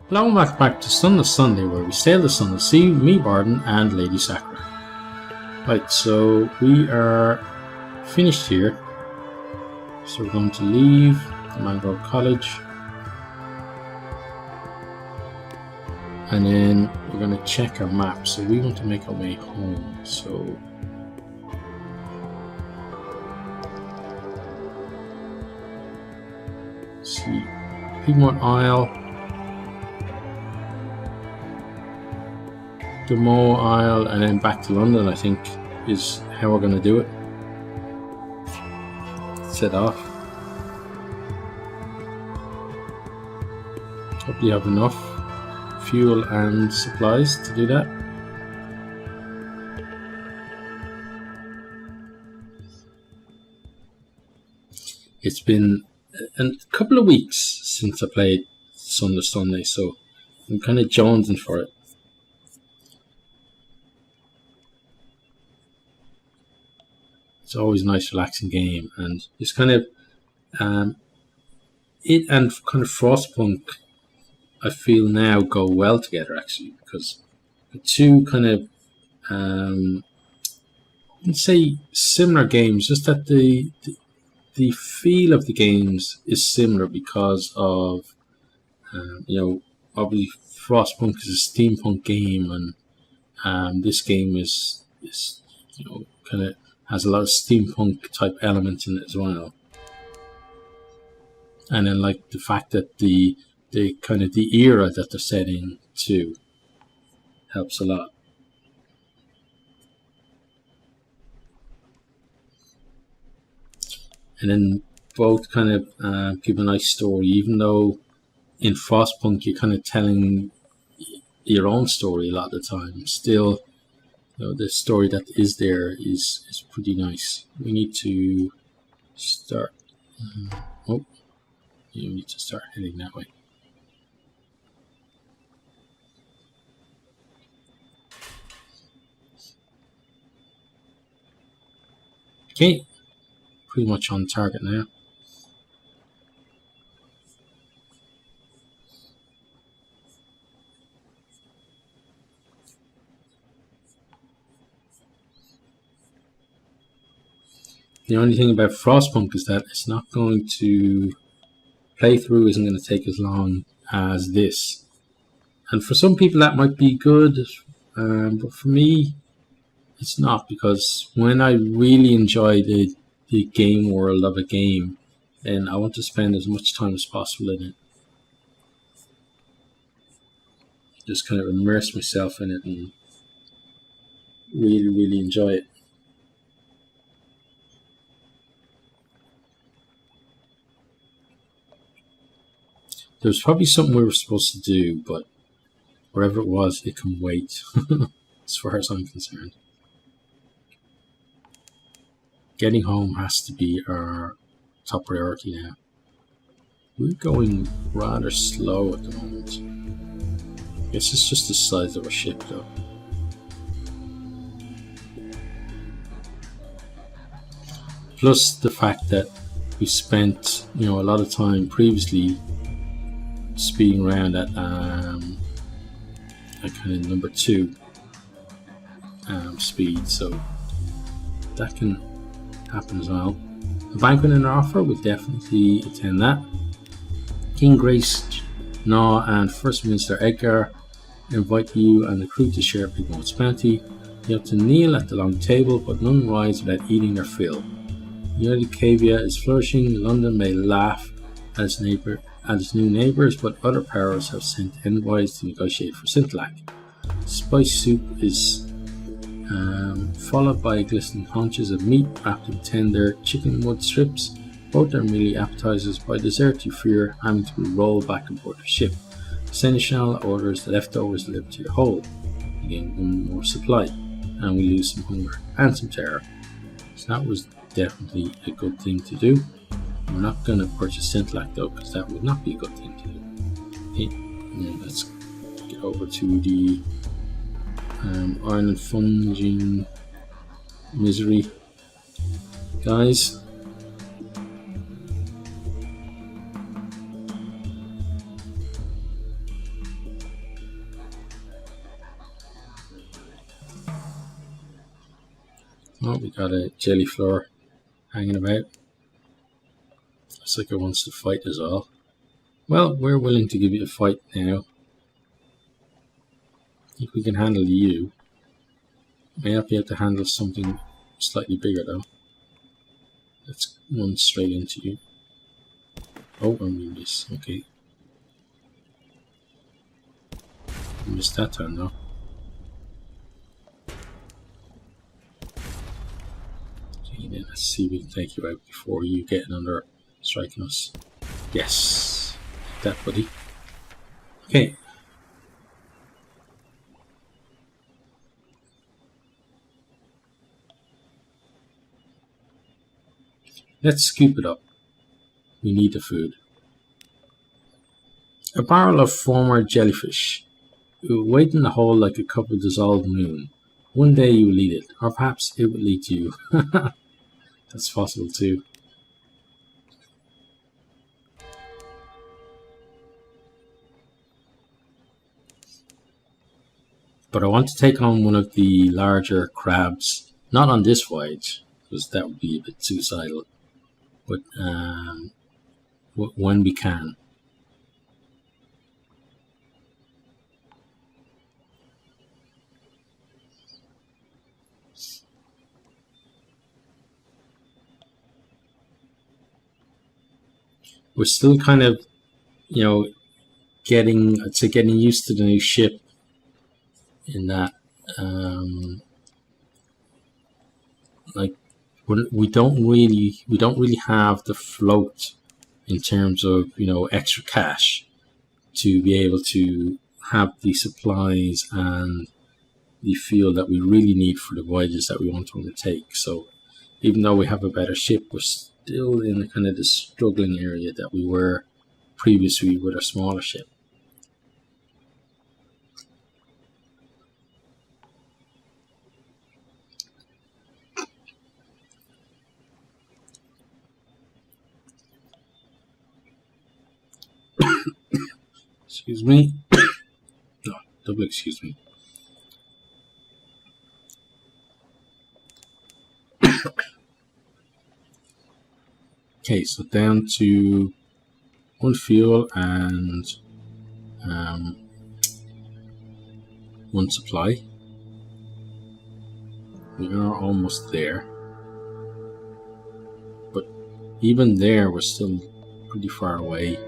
Hello and welcome back to Sunless Sunday, where we sail the Sunless Sea, me, Bardon, and Lady Sakura. Right, so we are finished here. So we're going to leave the Mangrove Cottage. And then we're going to check our map. So we want to make our way home. So let's see, Piedmont Isle. The Mo Isle and then back to London, I think, is how we're going to do it. Set off. Hope you have enough fuel and supplies to do that. It's been a couple of weeks since I played Sunless Sunday, so I'm kind of jonesing for it. It's always a nice relaxing game, and just kind of it and kind of Frostpunk I feel now go well together, actually, because the two kind of I'd say similar games, just that the feel of the games is similar because of obviously Frostpunk is a steampunk game, and this game is kind of has a lot of steampunk type elements in it as well. And then like the fact that the kind of the era that they're set in too helps a lot. And then both kind of give a nice story, even though in Frostpunk you're kind of telling your own story a lot of the time. Still, the story that is there is pretty nice. We need to start. You need to start heading that way. Okay, pretty much on target now. The only thing about Frostpunk is that it's not going to playthrough isn't going to take as long as this, and for some people that might be good, but for me it's not, because when I really enjoy the game world of a game, then I want to spend as much time as possible in it. Just kind of immerse myself in it and really enjoy it. There's probably something we were supposed to do, but wherever it was, it can wait, as far as I'm concerned. Getting home has to be our top priority now. We're going rather slow at the moment. I guess it's just the size of our ship, though. Plus the fact that we spent, a lot of time previously speeding around at kind of number 2 speed, so that can happen as well. A banquet in our offer, we'll definitely attend that. King Grace Naw and First Minister Edgar invite you and the crew to share Piedmont's bounty. You have to kneel at the long table, but none rise without eating their fill. United Cavia is flourishing. London may laugh at its new neighbours, but other powers have sent envoys to negotiate for Sintlak. Spice soup is followed by glistening haunches of meat wrapped in tender chicken mud strips. Both are merely appetizers. By dessert you fear having to be rolled back and forth the ship. The Seneschal orders the leftovers delivered to your hold. You gain one more supply, and we lose some hunger and some terror. So that was definitely a good thing to do. We're not going to purchase Sintlak though, because that would not be a good thing to do. Okay, now let's get over to the Ireland Funging Misery guys. Oh, we got a jelly floor hanging about. Looks like it wants to fight as well. Well, we're willing to give you a fight now. I think we can handle you. May not be able to handle something slightly bigger though. Let's run straight into you. Oh, and we miss. Okay. We missed that time though. Okay, then let's see if we can take you out before you get under striking us. Yes. That buddy. Okay. Let's scoop it up. We need the food. A barrel of former jellyfish. It will wait in the hole like a cup of dissolved moon. One day you will eat it, or perhaps it will eat you. That's possible too. But I want to take on one of the larger crabs. Not on this voyage, because that would be a bit suicidal. But when we can. We're still kind of, getting used to the new ship. In that, we don't really have the float in terms of extra cash to be able to have the supplies and the fuel that we really need for the voyages that we want to undertake. So even though we have a better ship, we're still in the kind of the struggling area that we were previously with our smaller ship. Excuse me. No, double excuse me. Okay, so down to one fuel and one supply. We are almost there. But even there, we're still pretty far away.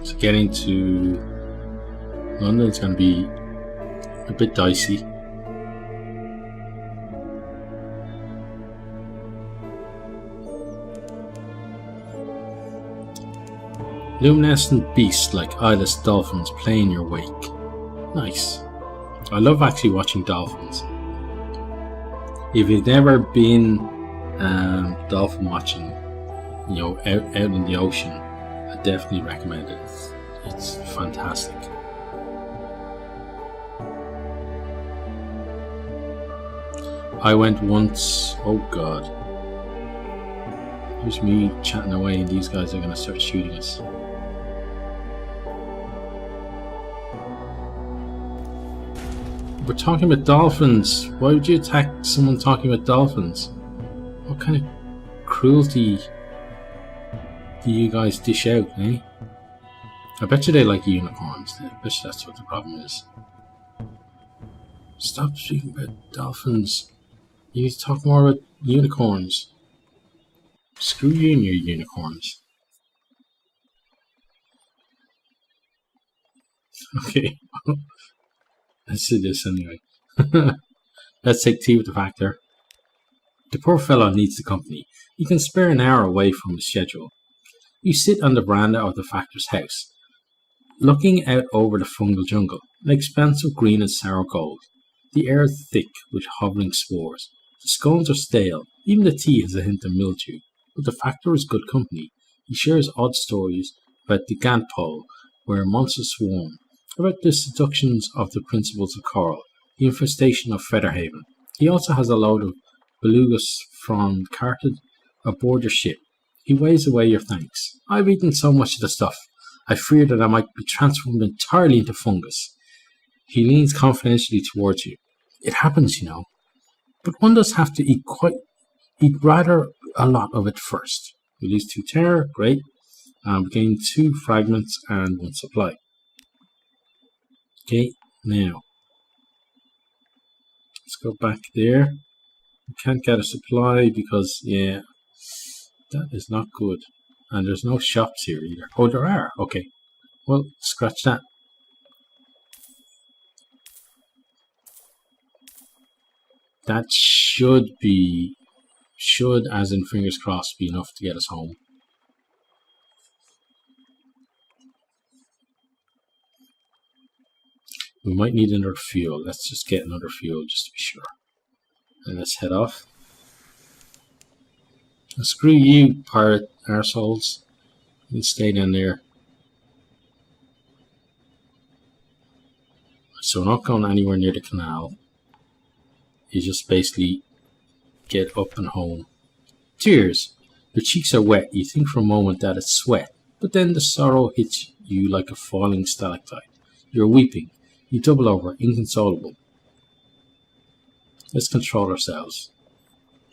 So getting to London is going to be a bit dicey. Luminescent beasts like eyeless dolphins play in your wake. Nice. I love actually watching dolphins. If you've never been dolphin watching, out in the ocean, I definitely recommend it. It's fantastic. I went once. Oh god. Here's me chatting away and these guys are going to start shooting us. We're talking about dolphins. Why would you attack someone talking about dolphins? What kind of cruelty do you guys dish out, eh? I bet you they like unicorns. I bet you that's what the problem is. Stop speaking about dolphins. You need to talk more about unicorns. Screw you and your unicorns. Okay. Let's do this anyway. Let's take tea with the factor. The poor fellow needs the company. He can spare an hour away from his schedule. You sit on the veranda of the factor's house, looking out over the fungal jungle, an expanse of green and sour gold. The air is thick with hovering spores. The scones are stale. Even the tea has a hint of mildew. But the factor is good company. He shares odd stories about the Gantpole, where monsters swarm, about the seductions of the principles of coral, the infestation of Featherhaven. He also has a load of belugas from carted aboard the ship. He waves away your thanks. I've eaten so much of the stuff, I fear that I might be transformed entirely into fungus. He leans confidentially towards you. It happens, you know. But one does have to eat rather a lot of it first. We lose 2 terror, great. We gain 2 fragments and 1 supply. Okay, now let's go back there. We can't get a supply because, yeah, that is not good. And there's no shops here either. Oh, there are. Okay. Well, scratch that. That should as in fingers crossed, be enough to get us home. We might need another fuel. Let's just get another fuel just to be sure. And let's head off. And screw you, pirate arseholes. You can stay down there. So we're not going anywhere near the canal. You just basically get up and home. Tears. Your cheeks are wet. You think for a moment that it's sweat. But then the sorrow hits you like a falling stalactite. You're weeping. You double over, inconsolable. Let's control ourselves.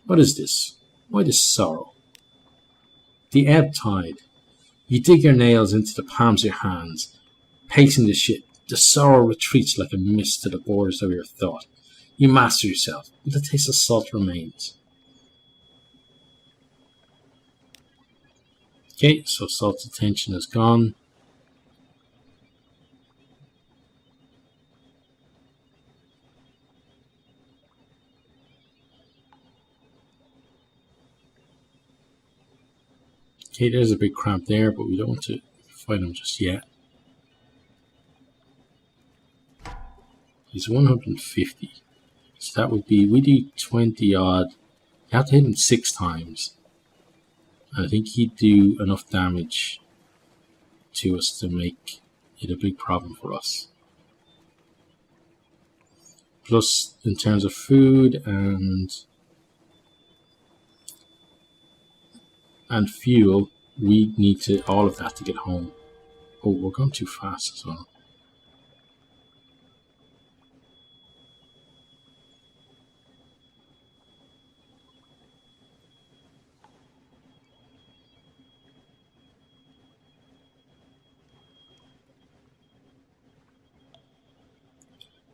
What is this? Why this sorrow? The ebb tide. You dig your nails into the palms of your hands, pacing the ship. The sorrow retreats like a mist to the borders of your thought. You master yourself, but the taste of salt remains. Okay, so salt's attention is gone. Okay, there's a big cramp there, but we don't want to fight him just yet. He's 150. So that would be, we do 20 odd. You have to hit him 6 times. And I think he'd do enough damage to us to make it a big problem for us. Plus, in terms of food and fuel, we need to all of that to get home. Oh, we're going too fast as well.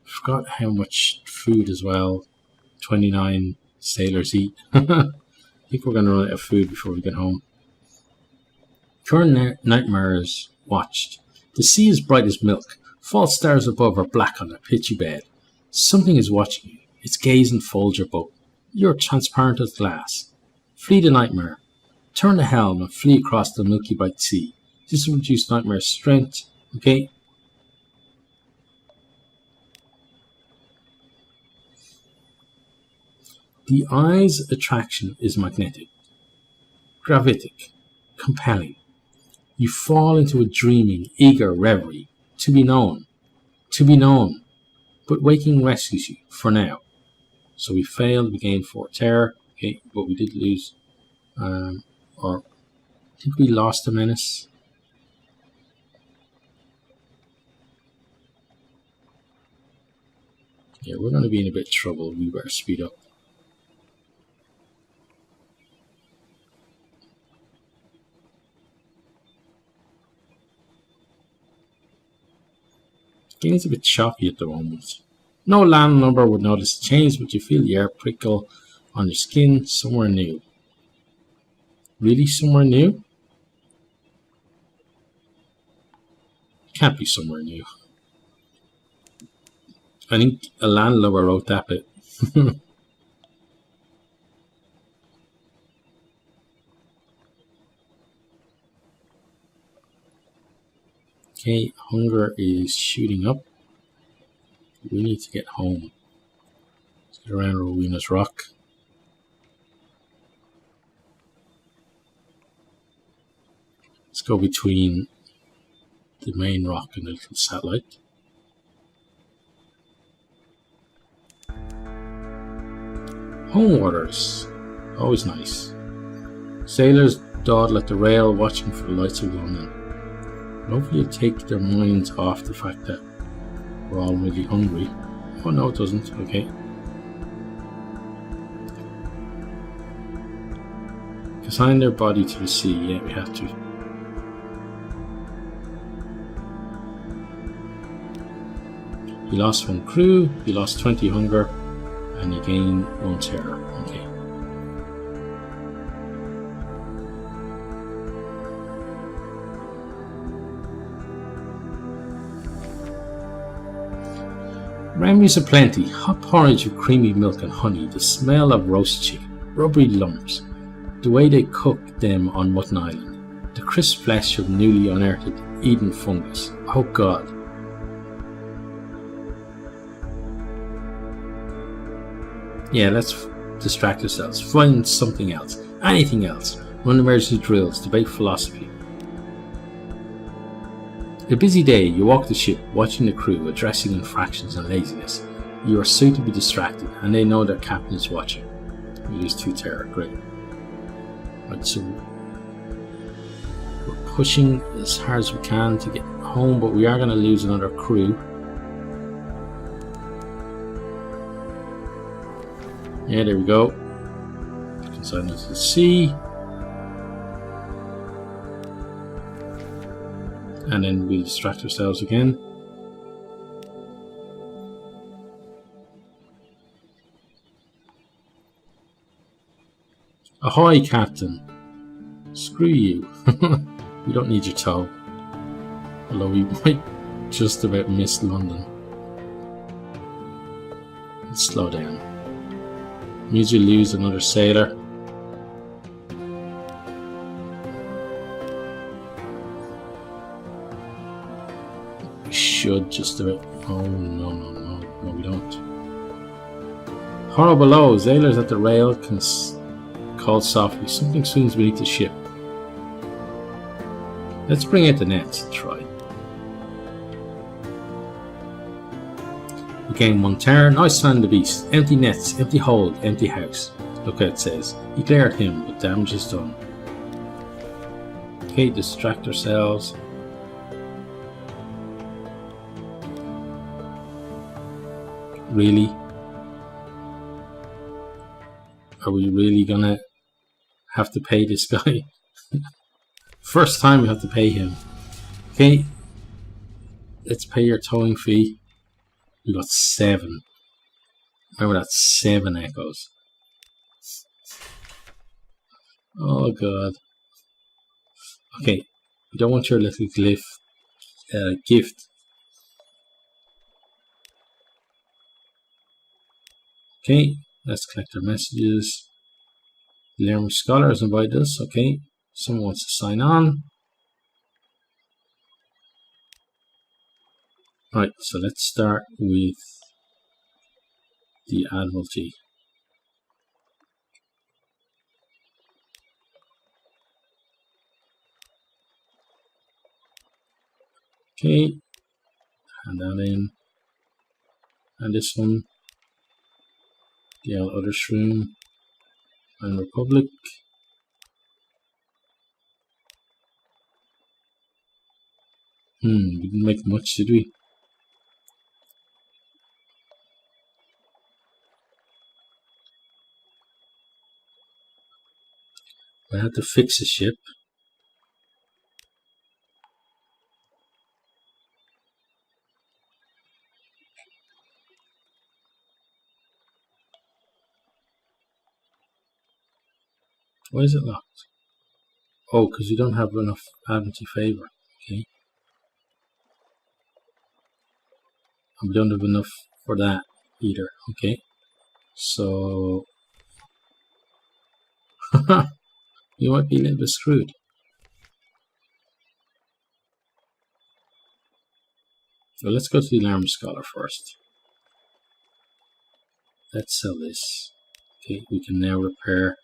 Forgot how much food as well 29 sailors eat. I think we're going to run out of food before we get home. Current nightmares watched. The sea is bright as milk. False stars above are black on a pitchy bed. Something is watching you. Its gaze enfolds your boat. You're transparent as glass. Flee the nightmare. Turn the helm and flee across the milky bright sea. This will reduce nightmare strength. Okay. The eye's attraction is magnetic, gravitic, compelling. You fall into a dreaming, eager reverie, to be known, but waking rescues you, for now. So we failed, we gained 4 terror, okay, but we did lose, or I think we lost a menace. Yeah, we're going to be in a bit of trouble, we better speed up. Game's a bit choppy at the moment. No landlubber would notice the change, but you feel the air prickle on your skin. Somewhere new. Really somewhere new? Can't be somewhere new. I think a landlubber wrote that bit. Okay, hunger is shooting up. We need to get home. Let's get around Rowena's Rock. Let's go between the main rock and the little satellite. Home waters. Always nice. Sailors dawdle at the rail, watching for the lights of London. Hopefully it'll take their minds off the fact that we're all really hungry. Oh no, it doesn't. Okay. Consign their body to the sea. Yeah, we have to. You lost 1 crew, you lost 20 hunger, and you gain 1 terror. Okay. Remedies aplenty. Hot porridge with creamy milk and honey, the smell of roast chicken, rubbery lumps, the way they cook them on Mutton Island, the crisp flesh of newly unearthed Eden fungus. Oh God. Yeah, let's distract ourselves. Find something else. Anything else. Run emergency drills. Debate philosophy. A busy day, you walk the ship, watching the crew, addressing infractions and laziness. You are soon to be distracted, and they know their captain is watching. We lose 2 terror. Great. Right, so we're pushing as hard as we can to get home, but we are going to lose another crew. Yeah, there we go. Consign us to the sea. And then we'll distract ourselves again. Ahoy, Captain! Screw you. We don't need your tow. Although we might just about miss London. Let's slow down. Means we lose another sailor. We should just about. Oh no, we don't. Horror below. Sailors at the rail can call softly. Something swims beneath the ship. Let's bring out the nets and try. We gain 1 terror. Nice find the beast. Empty nets, empty hold, empty house. Look how it says. You glare at him, but damage is done. Okay, distract ourselves. Really? Are we really gonna have to pay this guy? First time we have to pay him. Okay, let's pay your towing fee. We got 7. Remember that 7 echoes. Oh God. Okay, we don't want your little gift. Okay, let's collect our messages. Lerm Scholar has invited us. Okay, someone wants to sign on. Right, so let's start with the Admiralty. Okay, hand that in. And this one, the other shroom, and Republic. We didn't make much, did we? I had to fix a ship. Why is it locked? Oh, because we don't have enough Admiralty favor. Okay. And we don't have enough for that either. Okay. So you might be a little bit screwed. So let's go to the Alarm Scholar first. Let's sell this. Okay, we can now repair.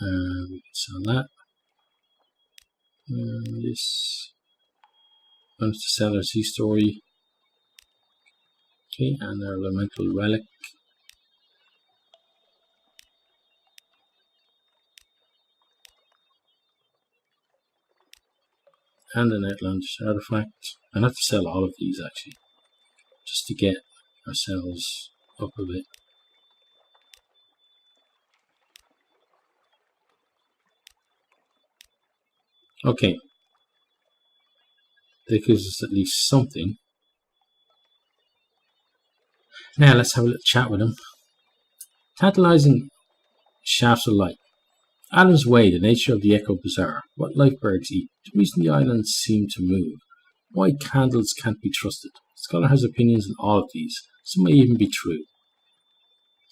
We can sell that. This. Comes to sell our sea story. Okay, and our elemental relic. and an outlandish artifact. I have to sell all of these actually, just to get ourselves up a bit. Okay, that gives us at least something. Now let's have a little chat with him. Tantalizing shafts of light. Adam's Way, the nature of the Echo Bazaar. What life birds eat. The reason the islands seem to move. Why candles can't be trusted. The scholar has opinions on all of these. Some may even be true.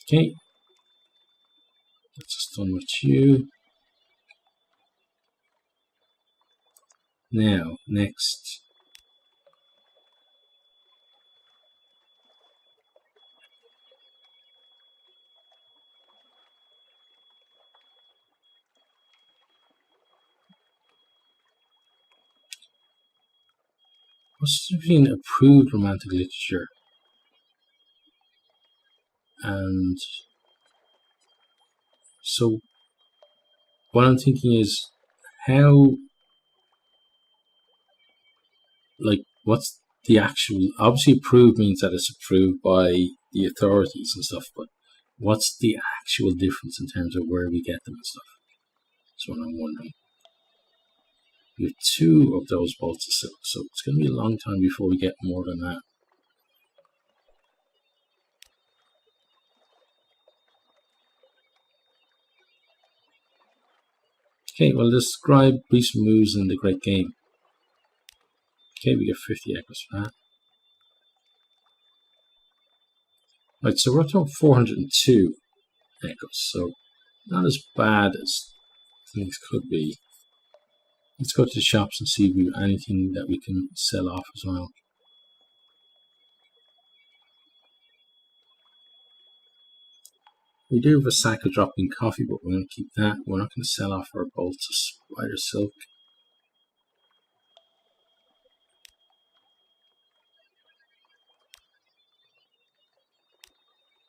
Okay. That's just done with you. Now, next. What's between approved romantic literature and so what I'm thinking is how, like, what's the actual, obviously approved means that it's approved by the authorities and stuff, but what's the actual difference in terms of where we get them and stuff? That's what I'm wondering. We have 2 of those bolts of silk, so it's going to be a long time before we get more than that. Okay, well, describe recent moves in the Great Game. Okay, we get 50 echoes for that. Right, so we're up to 402 echoes, so not as bad as things could be. Let's go to the shops and see if we have anything that we can sell off as well. We do have a sack of dropping coffee, but we're going to keep that. We're not going to sell off our bolts of spider silk.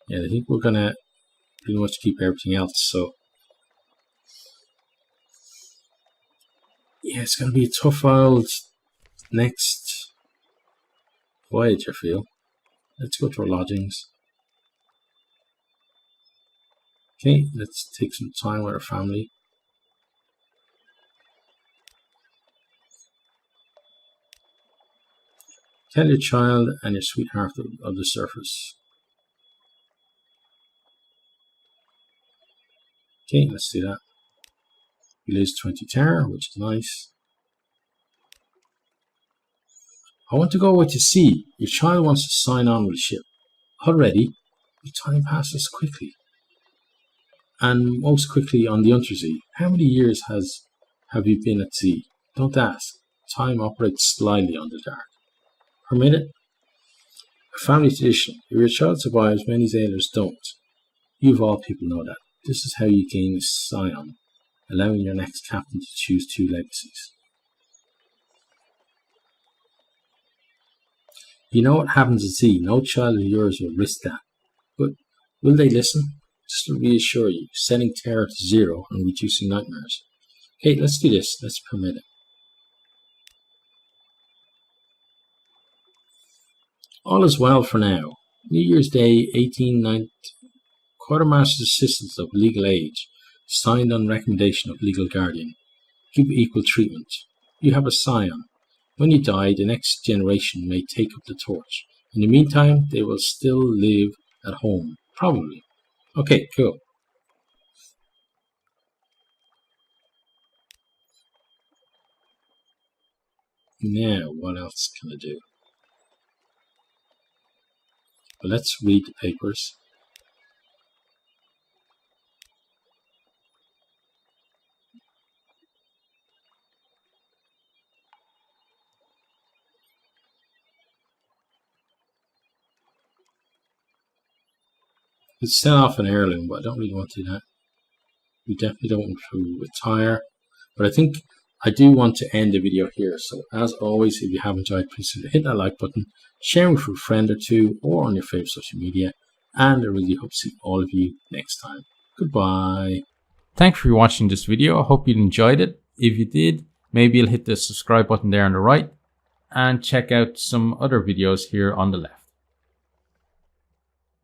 Yeah, I think we're going to pretty much keep everything else, so yeah, it's going to be a tough old next voyage, I feel. Let's go to our lodgings. Okay, let's take some time with our family. Tell your child and your sweetheart of the surface. Okay, let's do that. We lose 20 terror, which is nice. I want to go away to sea. Your child wants to sign on with the ship. Already? The time passes quickly. And most quickly on the Untersea. How many years have you been at sea? Don't ask. Time operates slyly on the dark. Permit it? A family tradition. If your child survives, many sailors don't. You of all people know that. This is how you gain a scion, allowing your next captain to choose 2 legacies. You know what happens at sea. No child of yours will risk that. But will they listen? Just to reassure you, setting terror to 0 and reducing nightmares. Okay, let's do this. Let's permit it. All is well for now. New Year's Day, 1890. Quartermaster's Assistant of Legal Age, signed on recommendation of legal guardian. Give equal treatment. You have a scion. When you die, the next generation may take up the torch. In the meantime, they will still live at home. Probably. Okay, cool. Now, what else can I do? Well, let's read the papers. It's sell off an heirloom, but I don't really want to do that. We definitely don't want to retire. But I think I do want to end the video here. So as always, if you have enjoyed, please hit that like button, share with a friend or 2, or on your favorite social media. And I really hope to see all of you next time. Goodbye. Thanks for watching this video. I hope you enjoyed it. If you did, maybe you'll hit the subscribe button there on the right and check out some other videos here on the left.